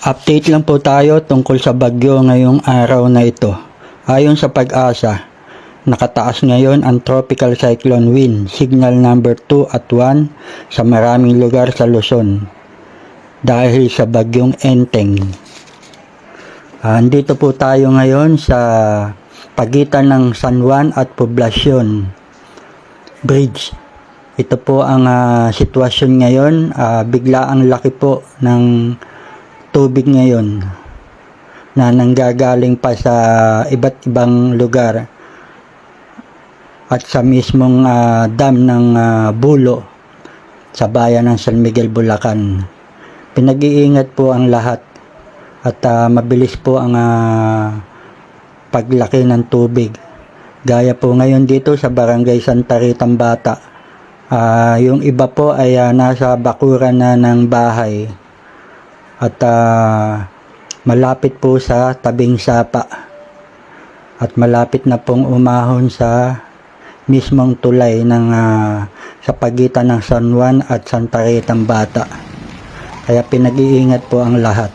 Update lang po tayo tungkol sa bagyo ngayong araw na ito. Ayon sa Pag-asa, nakataas ngayon ang Tropical Cyclone Wind, signal number 2 at 1 sa maraming lugar sa Luzon dahil sa bagyong Enteng. Andito po tayo ngayon sa pagitan ng San Juan at Poblacion Bridge. Ito po ang sitwasyon ngayon. Bigla ang laki po ng tubig ngayon na nanggagaling pa sa iba't ibang lugar at sa mismong dam ng Bulo sa bayan ng San Miguel, Bulacan. Pinag-iingat po ang lahat at mabilis po ang paglaki ng tubig. Gaya po ngayon dito sa Barangay Santa Rita Bata. Yung iba po ay nasa bakuran na ng bahay at malapit po sa tabing sapa at malapit na pong umahon sa mismong tulay ng sa pagitan ng San Juan at Santa Rita Bata. Kaya pinag-iingat po ang lahat.